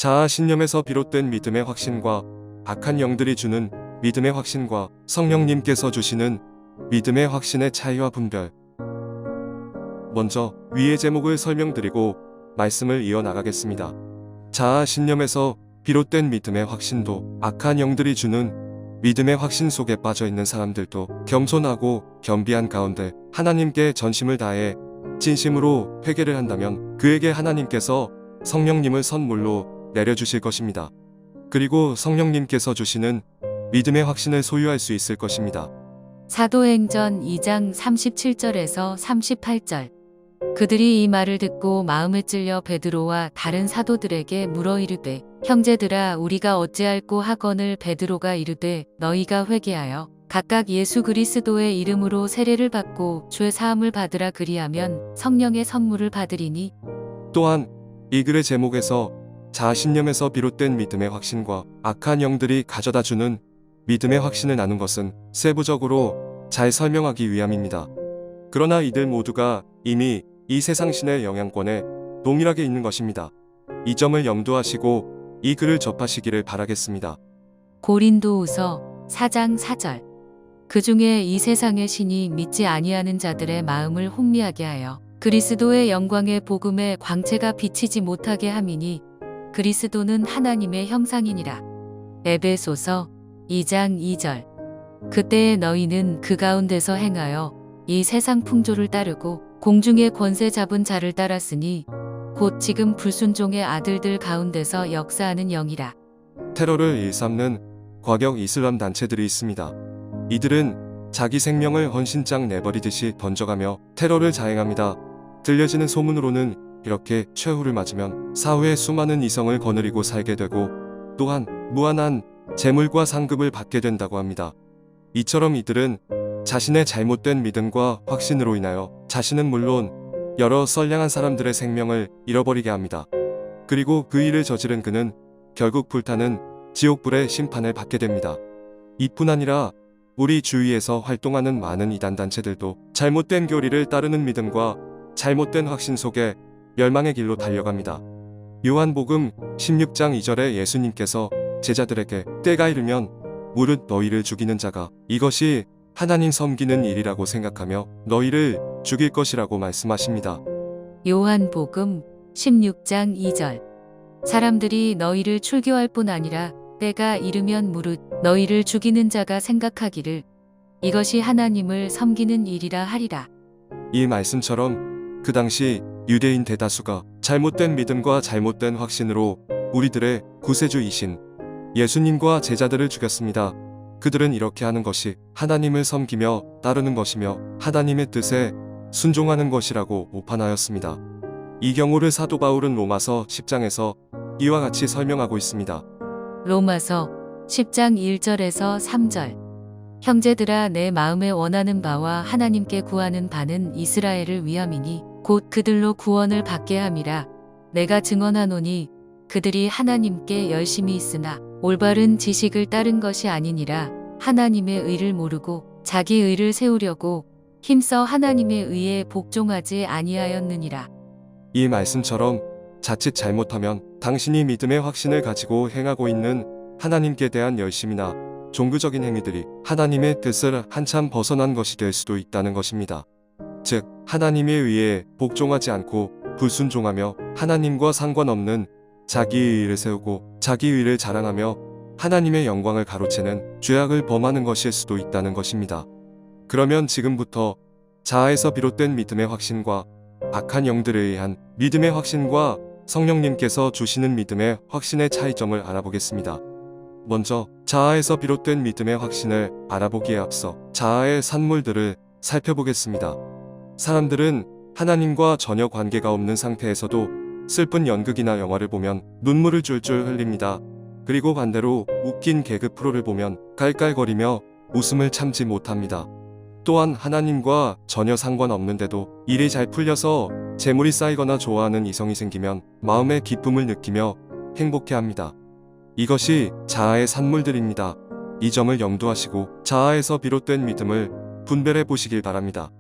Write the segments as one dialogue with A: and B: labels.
A: 자아 신념에서 비롯된 믿음의 확신과 악한 영들이 주는 믿음의 확신과 성령님께서 주시는 믿음의 확신의 차이와 분별. 먼저 위의 제목을 설명드리고 말씀을 이어나가겠습니다. 자아 신념에서 비롯된 믿음의 확신도 악한 영들이 주는 믿음의 확신 속에 빠져있는 사람들도 겸손하고 겸비한 가운데 하나님께 전심을 다해 진심으로 회개를 한다면 그에게 하나님께서 성령님을 선물로 내려주실 것입니다. 그리고 성령님께서 주시는 믿음의 확신을 소유할 수 있을 것입니다.
B: 사도행전 2장 37절에서 38절. 그들이 이 말을 듣고 마음에 찔려 베드로와 다른 사도들에게 물어 이르되 형제들아 우리가 어찌할꼬 하거늘. 베드로가 이르되 너희가 회개하여 각각 예수 그리스도의 이름으로 세례를 받고 죄 사함을 받으라. 그리하면 성령의 선물을 받으리니.
A: 또한 이 글의 제목에서 자아신념에서 비롯된 믿음의 확신과 악한 영들이 가져다주는 믿음의 확신을 나눈 것은 세부적으로 잘 설명하기 위함입니다. 그러나 이들 모두가 이미 이 세상신의 영향권에 동일하게 있는 것입니다. 이 점을 염두하시고 이 글을 접하시기를 바라겠습니다.
B: 고린도후서 4장 4절. 그 중에 이 세상의 신이 믿지 아니하는 자들의 마음을 혼미하게 하여 그리스도의 영광의 복음의 광채가 비치지 못하게 함이니 그리스도는 하나님의 형상이니라. 에베소서 2장 2절. 그때에 너희는 그 가운데서 행하여 이 세상 풍조를 따르고 공중의 권세 잡은 자를 따랐으니 곧 지금 불순종의 아들들 가운데서 역사하는 영이라.
A: 테러를 일삼는 과격 이슬람 단체들이 있습니다. 이들은 자기 생명을 헌신장 내버리듯이 던져가며 테러를 자행합니다. 들려지는 소문으로는 이렇게 최후를 맞으면 사후에 수많은 이성을 거느리고 살게 되고 또한 무한한 재물과 상급을 받게 된다고 합니다. 이처럼 이들은 자신의 잘못된 믿음과 확신으로 인하여 자신은 물론 여러 선량한 사람들의 생명을 잃어버리게 합니다. 그리고 그 일을 저지른 그는 결국 불타는 지옥불의 심판을 받게 됩니다. 이뿐 아니라 우리 주위에서 활동하는 많은 이단단체들도 잘못된 교리를 따르는 믿음과 잘못된 확신 속에 멸망의 길로 달려갑니다. 요한복음 16장 2절에 예수님께서 제자들에게 때가 이르면 무릇 너희를 죽이는 자가 이것이 하나님 섬기는 일이라고 생각하며 너희를 죽일 것이라고 말씀하십니다.
B: 요한복음 16장 2절. 사람들이 너희를 출교할 뿐 아니라 때가 이르면 무릇 너희를 죽이는 자가 생각하기를 이것이 하나님을 섬기는 일이라 하리라.
A: 이 말씀처럼 그 당시 유대인 대다수가 잘못된 믿음과 잘못된 확신으로 우리들의 구세주이신 예수님과 제자들을 죽였습니다. 그들은 이렇게 하는 것이 하나님을 섬기며 따르는 것이며 하나님의 뜻에 순종하는 것이라고 오판하였습니다. 이 경우를 사도 바울은 로마서 10장에서 이와 같이 설명하고 있습니다.
B: 로마서 10장 1절에서 3절. 형제들아 내 마음에 원하는 바와 하나님께 구하는 바는 이스라엘을 위함이니 곧 그들로 구원을 받게 함이라. 내가 증언하노니 그들이 하나님께 열심히 있으나 올바른 지식을 따른 것이 아니니라. 하나님의 의를 모르고 자기 의를 세우려고 힘써 하나님의 의에 복종하지 아니하였느니라.
A: 이 말씀처럼 자칫 잘못하면 당신이 믿음의 확신을 가지고 행하고 있는 하나님께 대한 열심이나 종교적인 행위들이 하나님의 뜻을 한참 벗어난 것이 될 수도 있다는 것입니다. 즉 하나님의 의에 복종하지 않고 불순종하며 하나님과 상관없는 자기 의를 세우고 자기 의를 자랑하며 하나님의 영광을 가로채는 죄악을 범하는 것일 수도 있다는 것입니다. 그러면 지금부터 자아에서 비롯된 믿음의 확신과 악한 영들에 의한 믿음의 확신과 성령님께서 주시는 믿음의 확신의 차이점을 알아보겠습니다. 먼저 자아에서 비롯된 믿음의 확신을 알아보기에 앞서 자아의 산물들을 살펴보겠습니다. 사람들은 하나님과 전혀 관계가 없는 상태에서도 슬픈 연극이나 영화를 보면 눈물을 줄줄 흘립니다. 그리고 반대로 웃긴 개그 프로를 보면 깔깔거리며 웃음을 참지 못합니다. 또한 하나님과 전혀 상관없는데도 일이 잘 풀려서 재물이 쌓이거나 좋아하는 이성이 생기면 마음의 기쁨을 느끼며 행복해합니다. 이것이 자아의 산물들입니다. 이 점을 염두하시고 자아에서 비롯된 믿음을 분별해 보시길 바랍니다.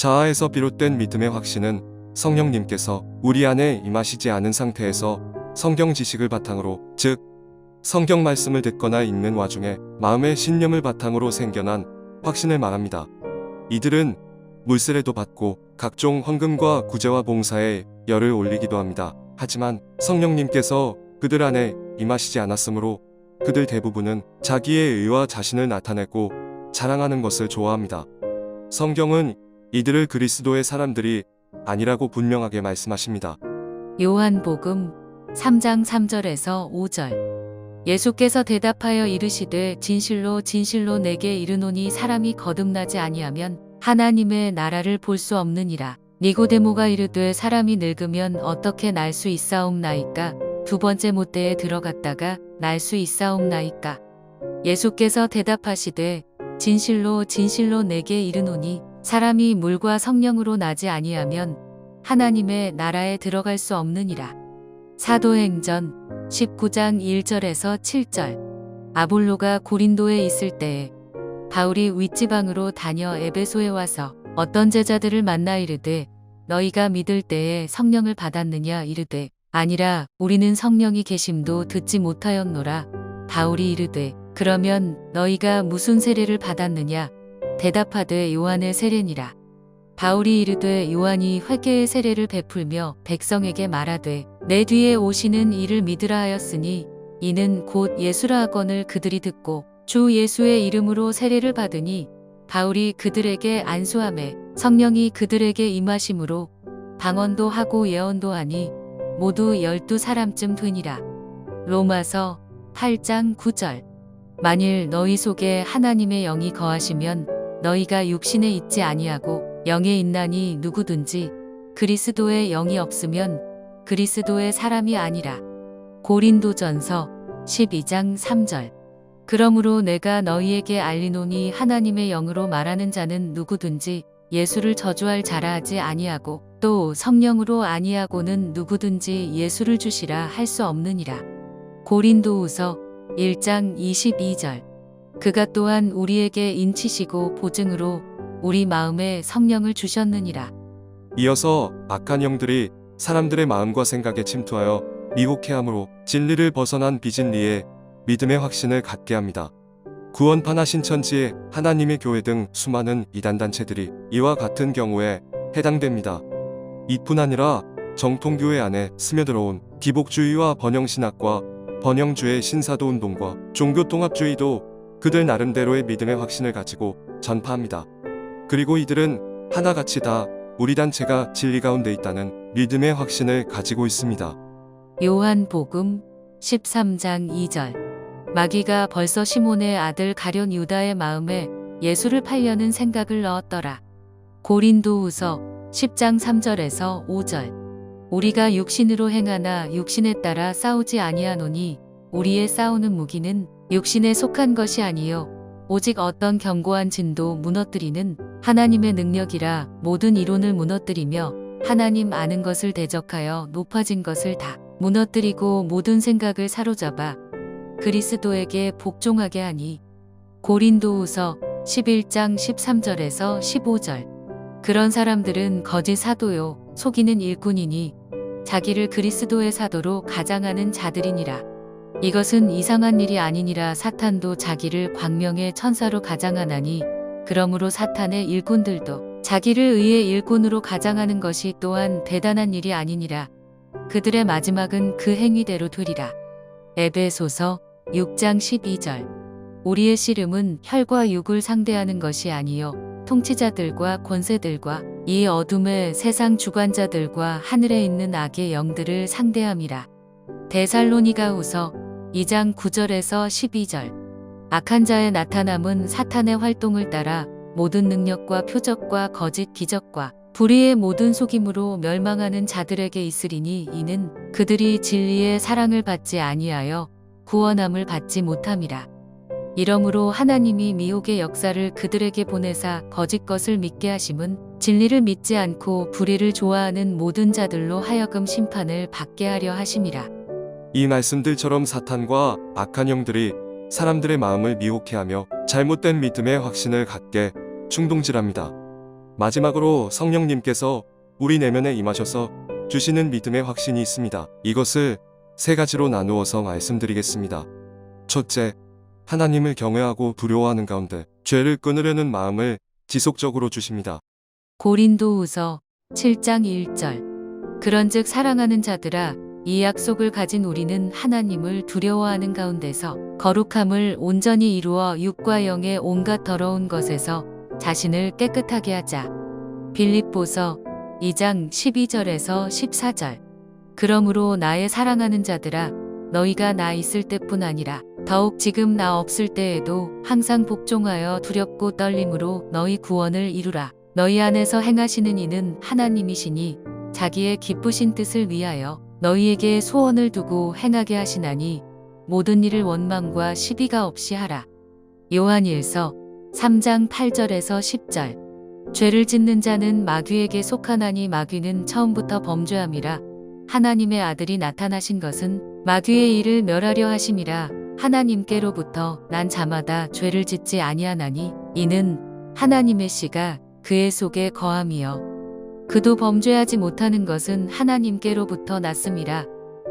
A: 자아에서 비롯된 믿음의 확신은 성령님께서 우리 안에 임하시지 않은 상태에서 성경 지식을 바탕으로, 즉 성경 말씀을 듣거나 읽는 와중에 마음의 신념을 바탕으로 생겨난 확신을 말합니다. 이들은 물세례도 받고 각종 헌금과 구제와 봉사에 열을 올리기도 합니다. 하지만 성령님께서 그들 안에 임하시지 않았으므로 그들 대부분은 자기의 의와 자신을 나타내고 자랑하는 것을 좋아합니다. 성경은 이들을 그리스도의 사람들이 아니라고 분명하게 말씀하십니다.
B: 요한복음 3장 3절에서 5절. 예수께서 대답하여 이르시되 진실로 진실로 내게 이르노니 사람이 거듭나지 아니하면 하나님의 나라를 볼 수 없느니라. 니고데모가 이르되 사람이 늙으면 어떻게 날 수 있사옵나이까? 두 번째 못대에 들어갔다가 날 수 있사옵나이까? 예수께서 대답하시되 진실로 진실로 내게 이르노니 사람이 물과 성령으로 나지 아니하면 하나님의 나라에 들어갈 수 없느니라. 사도행전 19장 1절에서 7절. 아볼로가 고린도에 있을 때에 바울이 윗지방으로 다녀 에베소에 와서 어떤 제자들을 만나 이르되 너희가 믿을 때에 성령을 받았느냐 이르되 아니라 우리는 성령이 계심도 듣지 못하였노라. 바울이 이르되 그러면 너희가 무슨 세례를 받았느냐? 대답하되 요한의 세례니라. 바울이 이르되 요한이 회개의 세례를 베풀며 백성에게 말하되 내 뒤에 오시는 이를 믿으라 하였으니 이는 곧 예수라 하거늘 그들이 듣고 주 예수의 이름으로 세례를 받으니 바울이 그들에게 안수하매 성령이 그들에게 임하심으로 방언도 하고 예언도 하니 모두 12사람쯤 되니라. 로마서 8장 9절. 만일 너희 속에 하나님의 영이 거하시면 너희가 육신에 있지 아니하고 영에 있나니 누구든지 그리스도의 영이 없으면 그리스도의 사람이 아니라. 고린도전서 12장 3절. 그러므로 내가 너희에게 알리노니 하나님의 영으로 말하는 자는 누구든지 예수를 저주할 자라 하지 아니하고 또 성령으로 아니하고는 누구든지 예수를 주시라 할 수 없느니라. 고린도후서 1장 22절. 그가 또한 우리에게 인치시고 보증으로 우리 마음에 성령을 주셨느니라.
A: 이어서 악한 영들이 사람들의 마음과 생각에 침투하여 미혹해함으로 진리를 벗어난 비진리에 믿음의 확신을 갖게 합니다. 구원파나 신천지, 하나님의 교회 등 수많은 이단단체들이 이와 같은 경우에 해당됩니다. 이뿐 아니라 정통교회 안에 스며들어온 기복주의와 번영신학과 번영주의 신사도운동과 종교통합주의도 그들 나름대로의 믿음의 확신을 가지고 전파합니다. 그리고 이들은 하나같이 다 우리 단체가 진리 가운데 있다는 믿음의 확신을 가지고 있습니다.
B: 요한복음 13장 2절. 마귀가 벌써 시몬의 아들 가룟 유다의 마음에 예수를 팔려는 생각을 넣었더라. 고린도후서 10장 3절에서 5절. 우리가 육신으로 행하나 육신에 따라 싸우지 아니하노니 우리의 싸우는 무기는 육신에 속한 것이 아니요 오직 어떤 견고한 진도 무너뜨리는 하나님의 능력이라. 모든 이론을 무너뜨리며 하나님 아는 것을 대적하여 높아진 것을 다 무너뜨리고 모든 생각을 사로잡아 그리스도에게 복종하게 하니. 고린도후서 11장 13절에서 15절. 그런 사람들은 거짓 사도요 속이는 일꾼이니 자기를 그리스도의 사도로 가장하는 자들이니라. 이것은 이상한 일이 아니니라. 사탄도 자기를 광명의 천사로 가장하나니 그러므로 사탄의 일꾼들도 자기를 의의 일꾼으로 가장하는 것이 또한 대단한 일이 아니니라. 그들의 마지막은 그 행위대로 되리라. 에베소서 6장 12절. 우리의 씨름은 혈과 육을 상대하는 것이 아니요 통치자들과 권세들과 이 어둠의 세상 주관자들과 하늘에 있는 악의 영들을 상대함이라. 데살로니가후서 2장 9절에서 12절. 악한 자의 나타남은 사탄의 활동을 따라 모든 능력과 표적과 거짓 기적과 불의의 모든 속임으로 멸망하는 자들에게 있으리니 이는 그들이 진리의 사랑을 받지 아니하여 구원함을 받지 못함이라. 이러므로 하나님이 미혹의 역사를 그들에게 보내사 거짓 것을 믿게 하심은 진리를 믿지 않고 불의를 좋아하는 모든 자들로 하여금 심판을 받게 하려 하심이라.
A: 이 말씀들처럼 사탄과 악한 영들이 사람들의 마음을 미혹해하며 잘못된 믿음의 확신을 갖게 충동질합니다. 마지막으로 성령님께서 우리 내면에 임하셔서 주시는 믿음의 확신이 있습니다. 이것을 세 가지로 나누어서 말씀드리겠습니다. 첫째, 하나님을 경외하고 두려워하는 가운데 죄를 끊으려는 마음을 지속적으로 주십니다.
B: 고린도후서 7장 1절. 그런즉 사랑하는 자들아, 이 약속을 가진 우리는 하나님을 두려워하는 가운데서 거룩함을 온전히 이루어 육과 영의 온갖 더러운 것에서 자신을 깨끗하게 하자. 빌립보서 2장 12절에서 14절. 그러므로 나의 사랑하는 자들아, 너희가 나 있을 때뿐 아니라 더욱 지금 나 없을 때에도 항상 복종하여 두렵고 떨림으로 너희 구원을 이루라. 너희 안에서 행하시는 이는 하나님이시니 자기의 기쁘신 뜻을 위하여 너희에게 소원을 두고 행하게 하시나니 모든 일을 원망과 시비가 없이 하라. 요한일서 3장 8절에서 10절. 죄를 짓는 자는 마귀에게 속하나니 마귀는 처음부터 범죄함이라. 하나님의 아들이 나타나신 것은 마귀의 일을 멸하려 하심이라. 하나님께로부터 난 자마다 죄를 짓지 아니하나니 이는 하나님의 씨가 그의 속에 거함이요 그도 범죄하지 못하는 것은 하나님께로부터 났음이라.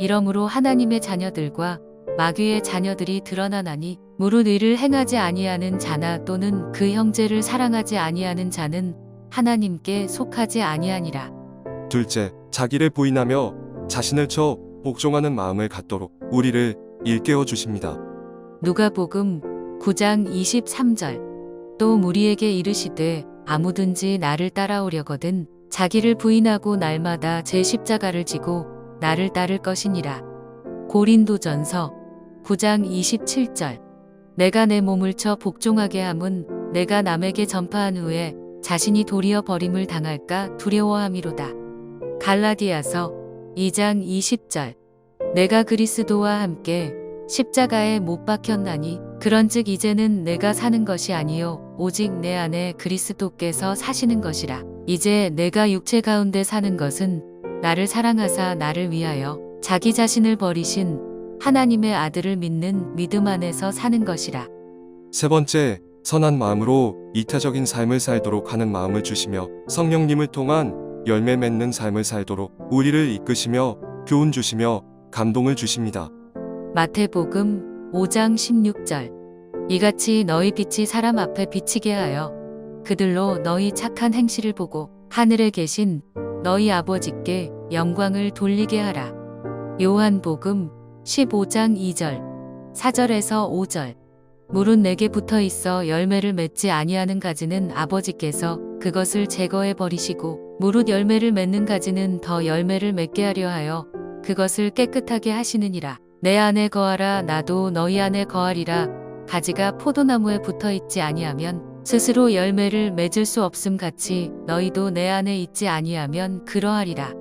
B: 이러므로 하나님의 자녀들과 마귀의 자녀들이 드러나나니 무릇 의를 행하지 아니하는 자나 또는 그 형제를 사랑하지 아니하는 자는 하나님께 속하지 아니하니라.
A: 둘째, 자기를 부인하며 자신을 쳐 복종하는 마음을 갖도록 우리를 일깨워 주십니다.
B: 누가복음 9장 23절. 또 무리에게 이르시되 아무든지 나를 따라오려거든 자기를 부인하고 날마다 제 십자가를 지고 나를 따를 것이니라. 고린도전서 9장 27절. 내가 내 몸을 쳐 복종하게 함은 내가 남에게 전파한 후에 자신이 도리어 버림을 당할까 두려워함이로다. 갈라디아서 2장 20절. 내가 그리스도와 함께 십자가에 못 박혔나니 그런즉 이제는 내가 사는 것이 아니요 오직 내 안에 그리스도께서 사시는 것이라. 이제 내가 육체 가운데 사는 것은 나를 사랑하사 나를 위하여 자기 자신을 버리신 하나님의 아들을 믿는 믿음 안에서 사는 것이라.
A: 세 번째, 선한 마음으로 이타적인 삶을 살도록 하는 마음을 주시며 성령님을 통한 열매 맺는 삶을 살도록 우리를 이끄시며 교훈 주시며 감동을 주십니다.
B: 마태복음 5장 16절. 이같이 너희 빛이 사람 앞에 비치게 하여 그들로 너희 착한 행실을 보고 하늘에 계신 너희 아버지께 영광을 돌리게 하라. 요한복음 15장 2절 4절에서 5절. 무릇 내게 붙어 있어 열매를 맺지 아니하는 가지는 아버지께서 그것을 제거해 버리시고 무릇 열매를 맺는 가지는 더 열매를 맺게 하려 하여 그것을 깨끗하게 하시느니라. 내 안에 거하라 나도 너희 안에 거하리라. 가지가 포도나무에 붙어 있지 아니하면 스스로 열매를 맺을 수 없음 같이 너희도 내 안에 있지 아니하면 그러하리라.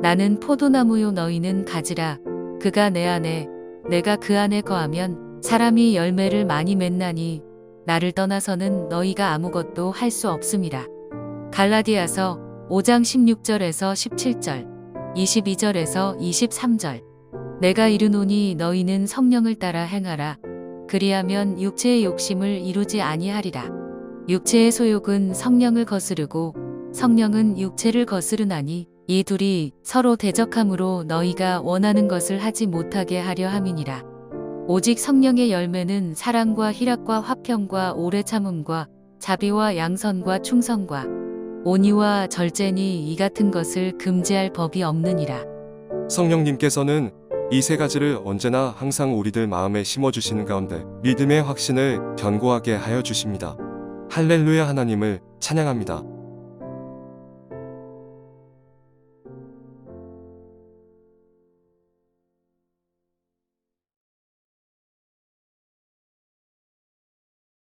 B: 나는 포도나무요 너희는 가지라. 그가 내 안에 내가 그 안에 거하면 사람이 열매를 많이 맺나니 나를 떠나서는 너희가 아무것도 할 수 없음이라. 갈라디아서 5장 16절에서 17절 22절에서 23절. 내가 이르노니 너희는 성령을 따라 행하라. 그리하면 육체의 욕심을 이루지 아니하리라. 육체의 소욕은 성령을 거스르고 성령은 육체를 거스르나니 이 둘이 서로 대적함으로 너희가 원하는 것을 하지 못하게 하려 함이니라. 오직 성령의 열매는 사랑과 희락과 화평과 오래 참음과 자비와 양선과 충성과 온유와 절제니 이 같은 것을 금지할 법이 없느니라.
A: 성령님께서는 이 세 가지를 언제나 항상 우리들 마음에 심어주시는 가운데 믿음의 확신을 견고하게 하여 주십니다. 할렐루야. 하나님을 찬양합니다.